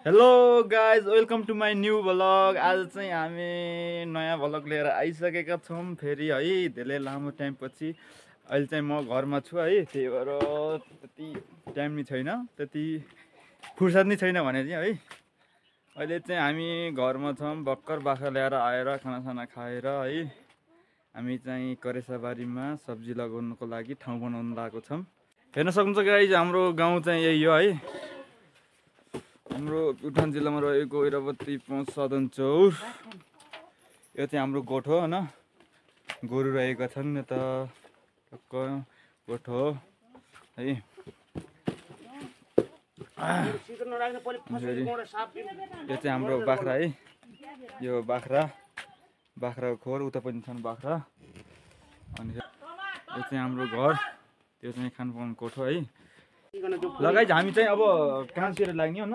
Hello guys welcome to my new vlog. आज चाहिँ हामी नयाँ भ्लग लिएर आइसकेका छौँ फेरि है, धेरै लामो टाइमपछि। अहिले चाहिँ म घरमा छु है, त्यही भएर त्यति टाइम नि छैन, त्यति फुर्सद नि छैन भने चाहिँ है। अहिले चाहिँ हामी घरमा छौँ, भर्खर बाख्रा ल्याएर आएर खानासाना खाएर है हामी चाहिँ करेसाबारीमा सब्जी लगाउनुको लागि ठाउँ बनाउनु लागेको छौँ। हेर्न सक्नुहुन्छ गाइज, हाम्रो गाउँ चाहिँ यही हो है। हाम्रो प्युठान जिल्लामा रहेको ऐरावती पाँच सदन चौर, यो चाहिँ हाम्रो गोठो होइन, गोरु रहेका छन् यता टक्क गोठो है। यो चाहिँ हाम्रो बाख्रा है, यो बाख्राको खोर, उता पनि छन् बाख्रा। अनि यो चाहिँ हाम्रो घर, त्यो चाहिँ खानपान कोठो है। लगाइ हामी चाहिँ अब कामतिर लाग्ने होइन,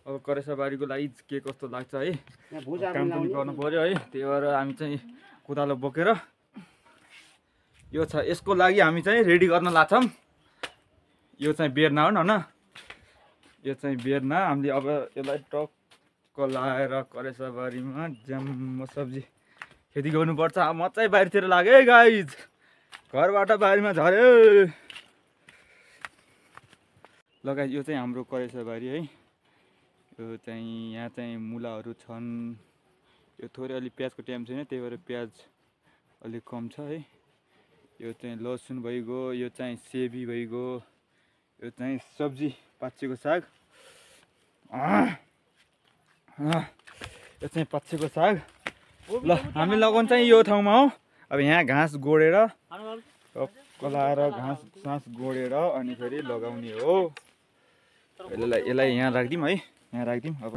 अब करेसाबारीको लागि के कस्तो लाग्छ है, काम पनि गर्नु पर्यो है। त्यही भएर हामी चाहिँ कोदालो बोकेर यो छ, यसको लागि हामी चाहिँ रेडी गर्न लाग्छौँ। यो चाहिँ बेर्ना हो न, यो चाहिँ बेर्ना। हामीले अब यसलाई टक्क लाएर करेसाबारीमा जम्मा सब्जी खेती गर्नुपर्छ। अब म चाहिँ बाहिरतिर लाग्यो है गाइज, घरबाट बारीमा झऱ्यो। लगाइ यो चाहिँ हाम्रो करेसाबारी है। यो चाहिँ यहाँ चाहिँ मुलाहरू छन्। यो थोरै अलिक प्याजको टाइम छैन, त्यही भएर प्याज अलिक कम छ है। यो चाहिँ लसुन भइगयो, यो चाहिँ सेबी भइगयो, यो चाहिँ सब्जी पाचेको साग, यो चाहिँ पाचेको साग। ल हामी लगाउनु चाहिँ यो ठाउँमा हो। अब यहाँ घाँस गोडेर कलाएर घाँस गोडेर अनि फेरि लगाउने हो। यसलाई यहाँ राखिदिउँ है, यहाँ राखिदिउँ। अब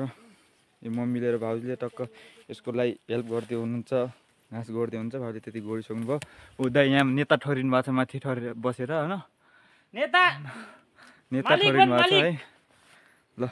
यो मम्मीले र भाउजूले टक्क यसको लागि हेल्प गर्दै हुनुहुन्छ, घाँस गोड्दै हुन्छ। भाउजूले त्यति गोडिसक्नु भयो। उता यहाँ नेता ठहरिनु भएको छ, माथि ठहरेर बसेर होइन, नेता ठहरिनु भएको छ है। ल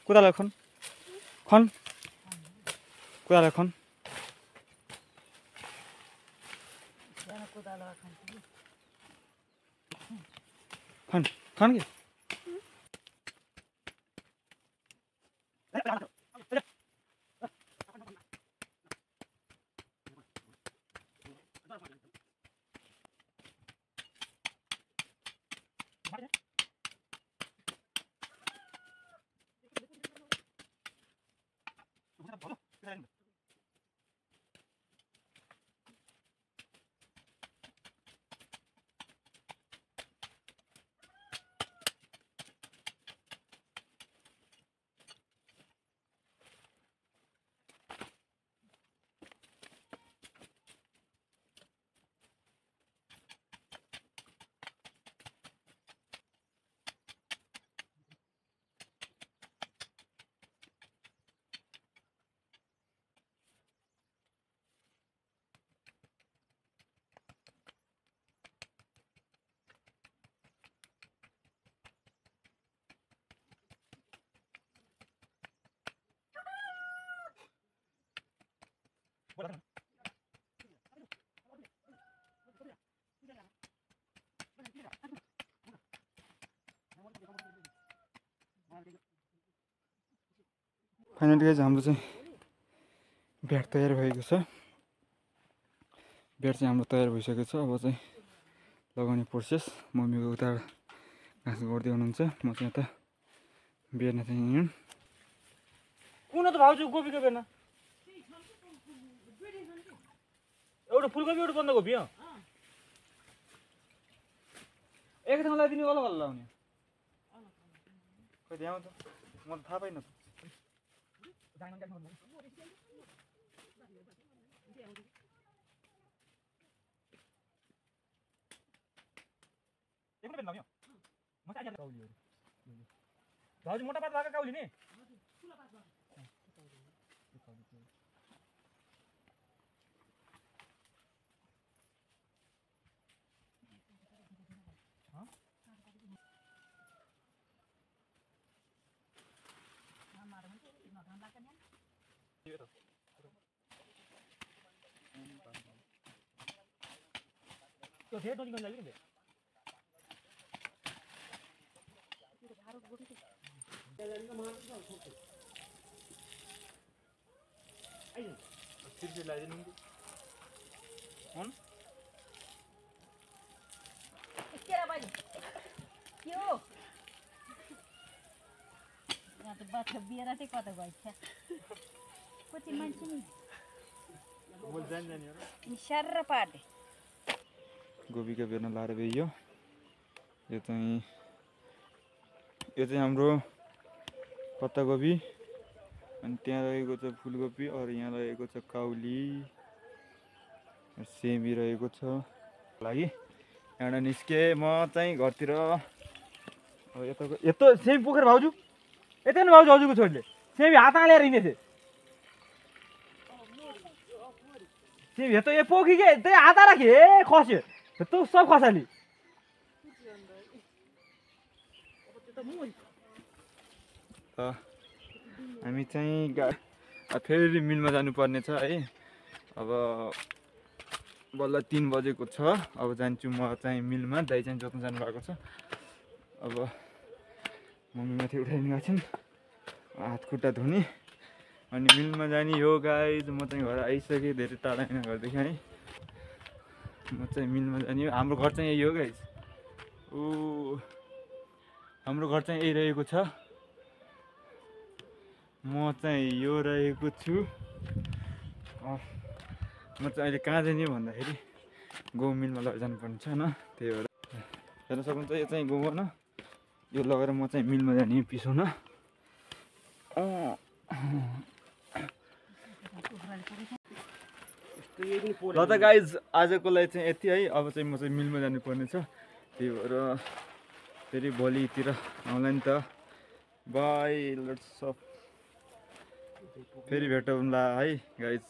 कुदालाई खन कुदालाई खन के फाइनली गाइज हाम्रो चाहिँ ब्याट तयार भएको छ। ब्याट चाहिँ हाम्रो तयार भइसकेको छ। अब चाहिँ लगाउने प्रोसेस, मम्मीको उता घाँस गोड्दै हुनुहुन्छ, म चाहिँ यता बेर्ना चाहिँ हिँड्नु। कुन त भाउजू गोबीको बेर्ना एउटा फुलकोपी एउटा बन्दाकोपी हो एक ठाउँ लगाइदिनु अलग अलग लाउने खोइ त्यहाँ त म त थाहा पाइनँ भाउजू मोटा पात भएको काउली नि त्यो फेरि टोली गर्न लाग्यो नि बाछा बिएर चाहिँ कता गएछ कति मान्छे नि सर्र पार्दै गोबीको बेर्ना लाएर गयो यो चाहिँ हाम्रो पत्ताकोपी अनि त्यहाँ रहेको छ फुलकोपी और यहाँ रहेको छ काउली सेमी रहेको छ लागि यहाँबाट निस्के म चाहिँ घरतिर अब यस्तो सेमी पोखेर भाउजू यतै न भाउजू हजुरको छोरीले सेमी हात हालेर हिँडेथे सेमी यस्तो ए पोखी के त्यही हात राखे ए खस्यो यस्तो सब खसाली हामी चाहिँ फेरि मिलमा जानुपर्ने छ है अब बल्ल 3 बजेको छ अब जान्छु म चाहिँ मिलमा दाइ चाहिँ जोत्न जानुभएको छ अब मम्मी माथि उठाइदिनु भएको छन् हात खुट्टा धुने अनि मिलमा जाने हो गाइज म चाहिँ घर आइसकेँ धेरै टाढा होइन घरदेखि है म चाहिँ मिलमा जाने हाम्रो घर चाहिँ यही हो गाइज ओ हाम्रो घर चाहिँ यही रहेको छ म चाहिँ यो रहेको छु म चाहिँ अहिले कहाँ जाने भन्दाखेरि गहुँ मिलमा लगेर जानुपर्ने छ होइन त्यही भएर हेर्न सक्नुहुन्छ यो चाहिँ गहुँ होइन यो लगेर म चाहिँ मिलमा जाने पिसाउन ल त गाइज आजको लागि चाहिँ यति है अब चाहिँ म चाहिँ मिलमा जानुपर्ने छ त्यही भएर फेरि भोलितिर आउँला नि त बाई लेट्स अफ फेरि भेटौँला है गाइज